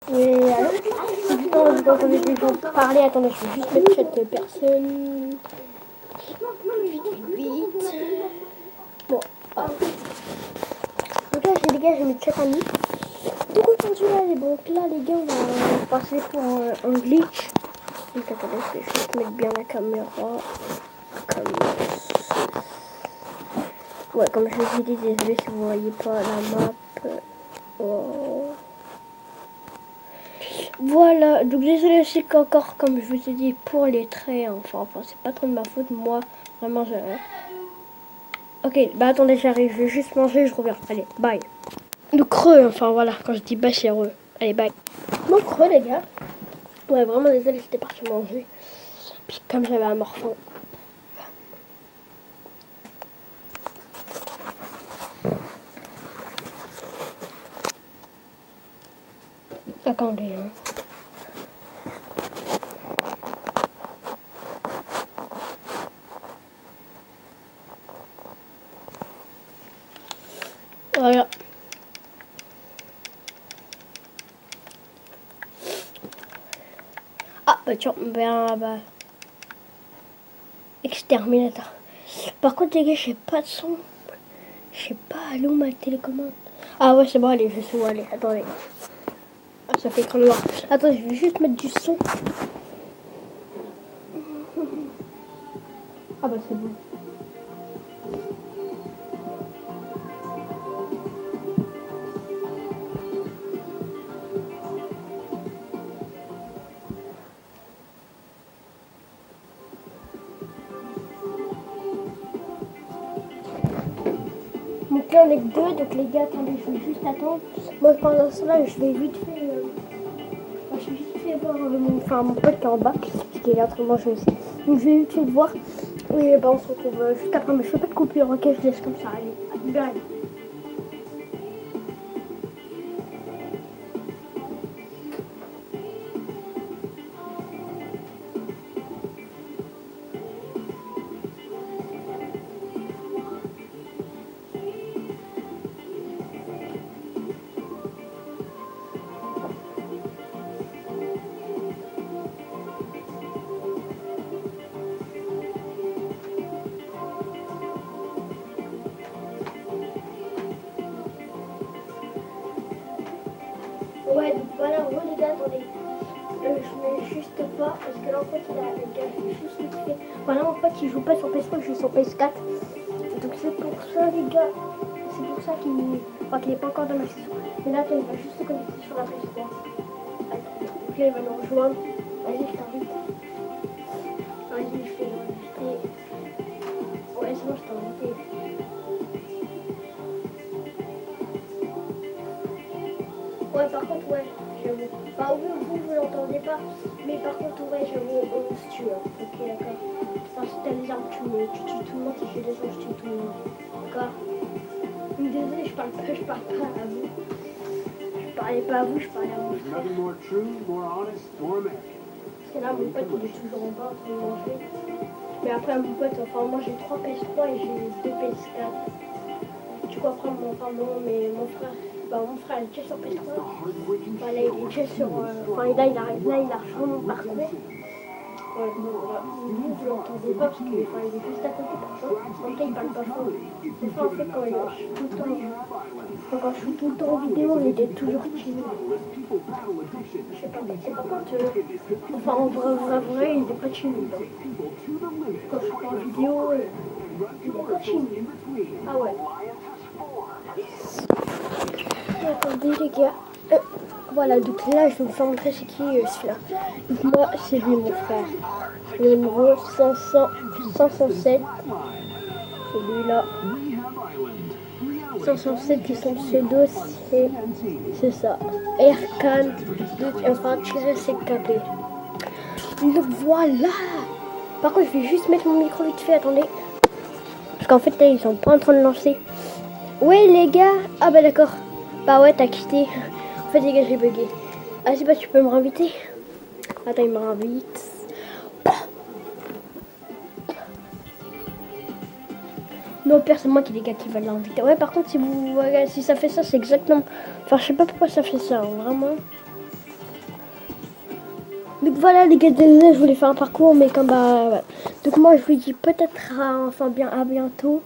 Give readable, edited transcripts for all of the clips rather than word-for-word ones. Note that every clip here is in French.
Oui, alors, non, vous entendez des gens parler. Attendez, je vais juste mettre cette personne. Vite. Bon, ah. Donc là, les gars, j'ai mis chat ami. Donc aujourd'hui, là, les gars, on va passer pour un glitch. Donc attendez, je vais juste mettre bien la caméra. Comme ouais, comme je vous ai dit, désolé si vous voyez pas la map. Oh. Voilà, donc désolé aussi qu'encore, comme je vous ai dit, pour les traits, enfin c'est pas trop de ma faute, moi, vraiment, je... Ok, bah attendez, j'arrive, je vais juste manger, je reviens, allez, bye. Le creux, enfin voilà, quand je dis bye, c'est heureux. Allez, bye. Mon creux, les gars. Ouais, vraiment, désolé, j'étais parti manger. Puis comme j'avais un morphon. Attendez, hein. Voilà. Ah, bah tiens, bah... Exterminateur. Par contre, les gars, j'ai pas de son. Je sais pas, allô, ma télécommande. Ah ouais, c'est bon, allez, je sais où aller. Attendez. Ah, ça fait écran noir. Attends, je vais juste mettre du son. Ah bah c'est bon. Donc là on est que deux, donc les gars, attendez, je vais juste attendre. Moi pendant cela, je vais vite fait... je vais vite fait voir mon pote qui est en bas, parce qu'il est en train de manger aussi. Donc je vais vite fait le voir. Et bah on se retrouve juste après, mais je fais pas de coupure, ok, je laisse comme ça, allez, allez. Ouais, donc voilà, en gros les gars, attendez. Je mets juste pas, parce que là en fait, il a les gars, je vais juste vite fait. Voilà, mon pote il joue pas sur PS5, je joue sur PS4. Donc c'est pour ça les gars, c'est pour ça qu'il est pas encore dans ma saison. Mais là, attends, il va juste se connecter sur la PS3. Donc là, il va nous rejoindre. Vas-y, je t'invite. Vas-y, je fais l'enregistrer. Ouais, c'est bon, je t'ai invité. Ouais, par contre, ouais, j'avoue. Bah, vous l'entendez pas. Mais par contre, ouais, j'avoue, on se tue. Hein. Ok, d'accord. Enfin, si t'as des armes, tu tues tout le monde. Si j'ai des armes, je tue tout le monde. D'accord. Donc, désolé, je parle pas à vous. Je parlais pas à vous, je parlais à mon frère. Parce que là, mon pote, il est toujours en bas en train de manger. Mais après, mon pote, enfin, moi, j'ai 3 PS3 et j'ai 2 PS4. Tu comprends, mon frère, mon frère il est déjà sur PS3. Voilà, il est déjà sur. Enfin, là, il a rejoint mon parcours. Ouais, bon, voilà. Vous l'entendez pas parce qu'il est juste à côté par contre. En tout cas, il parle pas fort. Des fois, en fait, quand je suis tout le temps. Quand je suis tout le temps en vidéo, il était toujours timide. Je sais pas. Et par contre, enfin, en vrai, il est pas timide. Quand je suis en vidéo, il est pas timide. Ah ouais. Attendez les gars, voilà, donc là je vais vous faire montrer c'est qui celui-là. Donc moi c'est lui mon frère, le numéro 507, celui-là, 507 qui sont pseudo, c'est ça, Erkan, enfin tirer CKP. Donc voilà, par contre je vais juste mettre mon micro vite fait, attendez, parce qu'en fait là ils sont pas en train de lancer. Ouais les gars, ah bah d'accord. Bah ouais, t'as quitté. En fait, les gars, j'ai bugué. Ah, c'est pas, tu peux me réinviter? Attends, il me réinvite. Non, père, c'est moi qui les gars qui va l'inviter. Ouais, par contre, si ça fait ça, c'est exactement... Enfin, je sais pas pourquoi ça fait ça, hein, vraiment. Donc voilà les gars, désolé, je voulais faire un parcours, mais comme bah voilà. Donc moi je vous dis peut-être à bientôt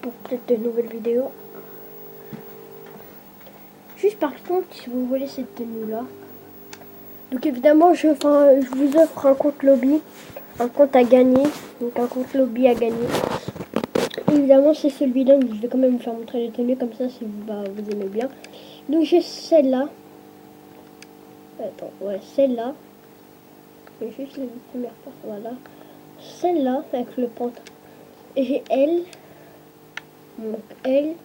pour peut-être de nouvelles vidéos. Juste par contre, si vous voulez cette tenue là. Donc évidemment je vous offre un compte lobby, un compte à gagner, donc un compte lobby à gagner. Évidemment c'est celui-là, mais je vais quand même vous faire montrer les tenues comme ça si vous aimez bien. Donc j'ai celle-là. Attends, ouais, celle-là. Je vais juste la première part, voilà. Celle-là avec le pantalon. Et j'ai elle. Donc elle.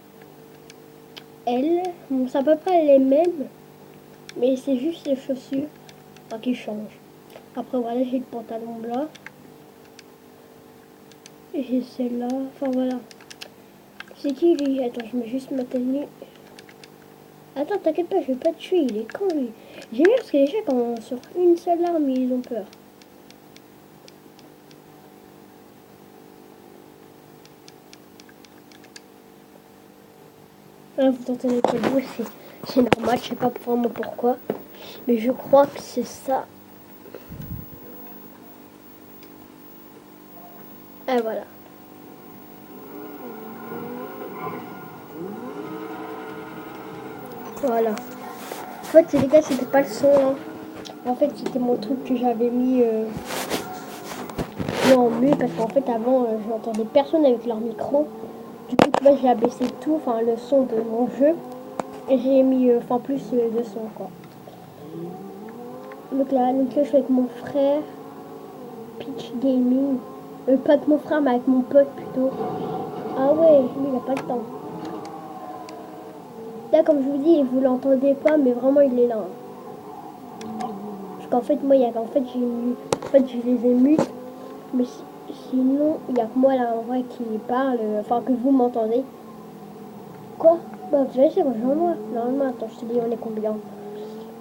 Bon, c'est à peu près les mêmes. Mais c'est juste les chaussures qui changent. Après voilà, j'ai le pantalon blanc. Et j'ai celle-là. Enfin voilà. C'est qui lui? Attends, je mets juste ma tenue. Attends, t'inquiète pas, je vais pas te tuer, il est con lui. J'aime bien parce que les gens quand sur une seule arme ils ont peur. Là, vous entendez pas le bruit, c'est normal, je sais pas vraiment pourquoi. Mais je crois que c'est ça. Et voilà. Voilà. En fait, les gars, c'était pas le son. Hein. En fait, c'était mon truc que j'avais mis en mute parce qu'en fait, avant, j'entendais personne avec leur micro. Du coup, là, j'ai abaissé tout, enfin, le son de mon jeu. Et j'ai mis, plus de son, quoi. Donc là, je suis avec mon frère. Pitch Gaming. Pas avec mon frère, mais avec mon pote plutôt. Ah ouais, lui, il a pas le temps. Là, comme je vous dis, vous l'entendez pas, mais vraiment, il est là. Parce qu'en fait, moi, je les ai mutes. Mais sinon, il n'y a que moi, là, en vrai, qui parle. Enfin, que vous m'entendez. Quoi? Bah, vous allez rejoins-moi. Normalement, attends, je te dis, on est combien?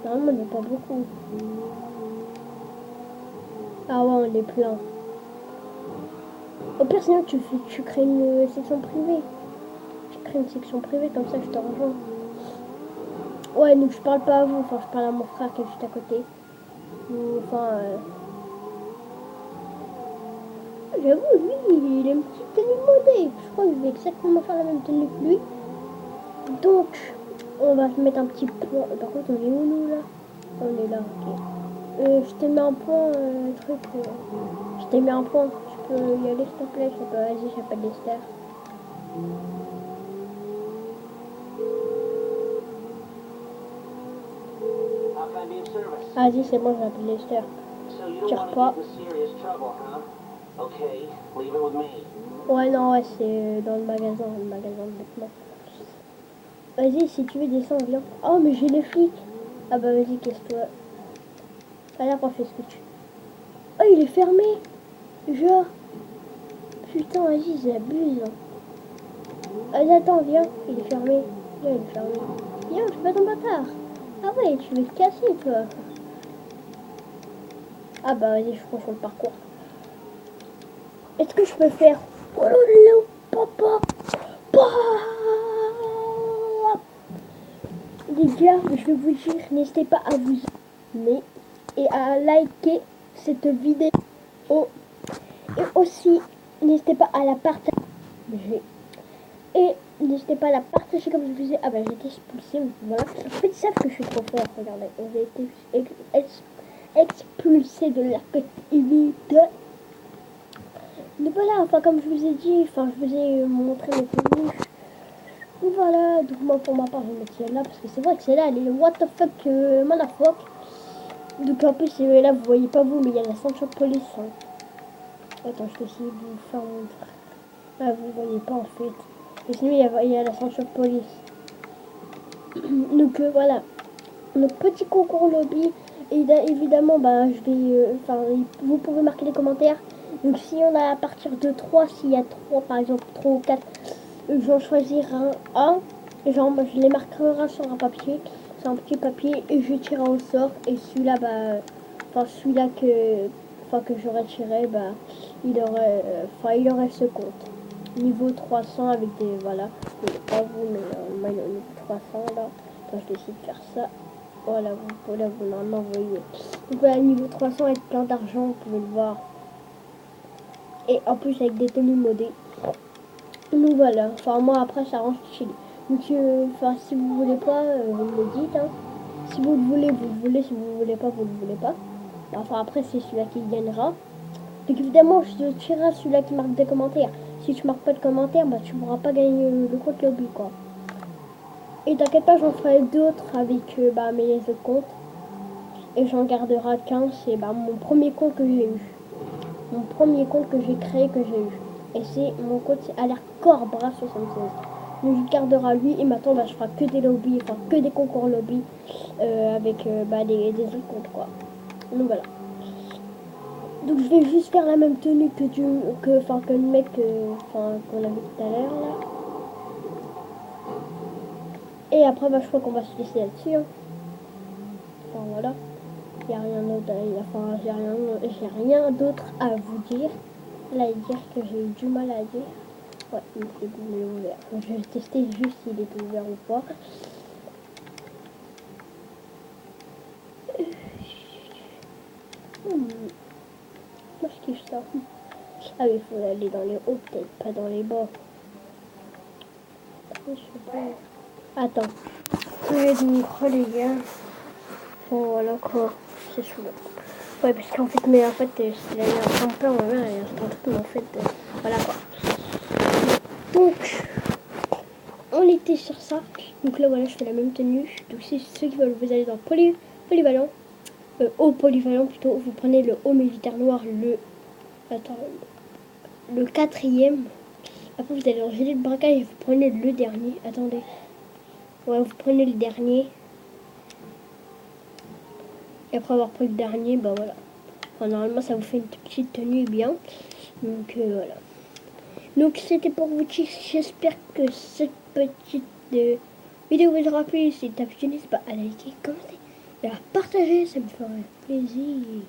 Normalement, on n'est pas beaucoup. Ah ouais, on est plein. Au pire, sinon, tu crées une section privée. Tu crées une section privée, comme ça, je te rejoins. Ouais, donc je parle pas à vous, enfin je parle à mon frère qui est juste à côté. Enfin, j'avoue, lui, il a une petite tenue modée. Je crois que je vais exactement faire la même tenue que lui. Donc, on va se mettre un petit point. Par contre, on est où nous là? On est là, ok. Je t'ai mis un point, je t'ai mis un point. Tu peux y aller s'il te plaît? Vas-y, j'appelle Lester. Vas-y, c'est bon, j'appelle Lester. Tire pas. Ouais, non, ouais, c'est dans le magasin de vêtements. Vas-y, si tu veux, descends, viens. Oh, mais j'ai les flics. Ah bah vas-y, casse-toi. Allez, après, fais ce que tu... Oh, il est fermé. Genre. Putain, vas-y, ils abusent. Vas-y, attends, viens. Il est fermé. Viens, il est fermé. Viens, je suis pas ton bâtard. Ah ouais, tu veux te casser, toi. Ah bah vas-y, je prends sur le parcours. Est-ce que je peux faire... Oh là, papa. Les gars, je vais vous dire, n'hésitez pas à vous abonner et à liker cette vidéo. Et aussi, n'hésitez pas à la partager. Et n'hésitez pas à la partager comme je vous disais. Ah bah j'ai été expulsé, voilà. En fait, ils savent que je suis trop fort, regardez. J'ai été expulsé de la petite vidéo. Donc voilà, enfin comme je vous ai dit, enfin je vous ai montré mes tenues. Voilà, donc moi pour ma part je vais mettre celle-là parce que c'est vrai que celle-là elle est what the fuck motherfuck. Donc en plus là vous voyez pas vous mais il y a la ceinture de police. Hein. Attends, je vais essayer de vous faire montrer. Ah vous voyez pas en fait. Mais sinon il y a la ceinture de police. Donc voilà. Donc petit concours lobby. Et évidemment bah je vais. Vous pouvez marquer les commentaires. Donc si on a à partir de 3, s'il y a 3 par exemple 3 ou 4. J'en choisir un, genre je les marquerai sur un papier, sur un petit papier et je tirerai au sort et celui-là celui-là que j'aurais tiré il aurait ce compte niveau 300 avec des voilà, pas vous mais moi il est 300 là, donc je vais essayer de faire ça. Voilà, vous normalement voyez. Donc voilà, niveau 300 avec plein d'argent, vous pouvez le voir. Et en plus avec des tenues modées. Donc voilà, enfin moi après ça rend stylé. Donc enfin si vous voulez pas, vous me le dites. Hein. Si vous le voulez, vous le voulez. Si vous le voulez pas, vous le voulez pas. Enfin après c'est celui-là qui gagnera. Donc évidemment je tirerai celui-là qui marque des commentaires. Si tu marques pas de commentaires, bah tu pourras pas gagner le compte lobby quoi. Et t'inquiète pas, j'en ferai d'autres avec mes autres comptes. Et j'en garderai qu'un, c'est mon premier compte que j'ai eu. Mon premier compte que j'ai créé, que j'ai eu. Et c'est mon compte alert Corbra 76. Donc je gardera lui et maintenant je ferai que des lobbies, enfin que des concours lobby avec des autres comptes quoi. Donc voilà. Donc je vais juste faire la même tenue que le mec qu'on a vu tout à l'heure là. Et après je crois qu'on va se laisser là-dessus. Hein. Enfin voilà. Il n'y a rien d'autre, j'ai rien d'autre à vous dire. Là, dire que j'ai eu du mal à dire. Ouais, mais c'est bon, il est ouvert. Je vais tester juste s'il est ouvert ou pas. Moi, je kiffe ça. Ah oui, il faut aller dans les hauts, peut-être pas dans les bas. Je sais pas. Attends. Ouais, donc, oh les gars. Bon, voilà quoi. C'est saoulant. Ouais, parce qu'en fait, c'est la dernière en plein, ma mère, elle est en train mais en fait, voilà quoi. Donc, on était sur ça. Donc là, voilà, je fais la même tenue. Donc, si ceux qui veulent, vous allez dans polyvalent. Au polyvalent plutôt. Vous prenez le haut militaire noir, le 4e. Après, vous allez dans gilet de braquage et vous prenez le dernier. Attendez. Ouais, vous prenez le dernier. Et après avoir pris le dernier, bah voilà. Enfin, normalement, ça vous fait une petite tenue bien. Donc voilà. Donc c'était pour vous dire, j'espère que cette petite vidéo vous aura plu. Si t'as plu, n'hésite pas à liker, commenter et à partager, ça me ferait plaisir.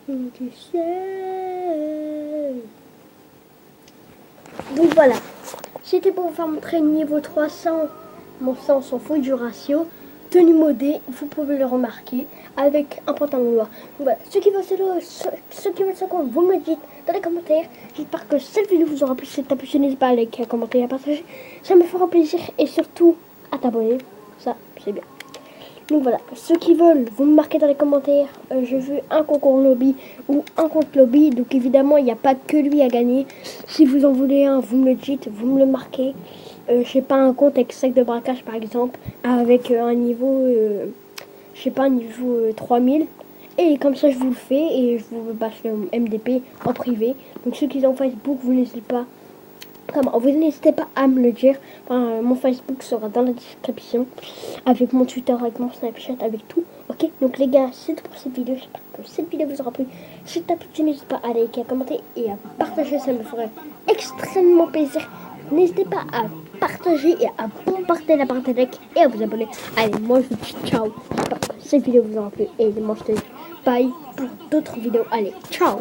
Tu sais. Donc voilà, c'était pour vous faire montrer niveau 300. Mon sang, on s'en fout du ratio. Tenue modée, vous pouvez le remarquer, avec un pantalon noir. Donc voilà, ceux qui veulent ça, vous me dites dans les commentaires. J'espère que cette vidéo vous aura plu. Si t'as plu, n'hésite pas à liker, à commenter et à partager. Ça me fera plaisir et surtout à t'abonner. Ça, c'est bien. Donc voilà, ceux qui veulent, vous me marquez dans les commentaires. Je veux un concours lobby ou un compte lobby. Donc évidemment, il n'y a pas que lui à gagner. Si vous en voulez un, vous me le dites, vous me le marquez. Je sais pas, un compte avec sac de braquage par exemple, avec un niveau, je sais pas, un niveau 3000. Et comme ça, je vous le fais et je vous passe le MDP en privé. Donc ceux qui sont Facebook, vous n'hésitez pas. Vous n'hésitez pas à me le dire. Enfin, mon Facebook sera dans la description. Avec mon Twitter, avec mon Snapchat, avec tout. Ok, donc les gars, c'est tout pour cette vidéo. J'espère que cette vidéo vous aura plu. Si t'as plu, n'hésite pas à liker, à commenter et à partager. Ça me ferait extrêmement plaisir. N'hésitez pas à partager et à bombarder la barre de like et à vous abonner. Allez, moi je vous dis ciao. J'espère que cette vidéo vous aura plu. Et moi je te dis bye pour d'autres vidéos. Allez, ciao.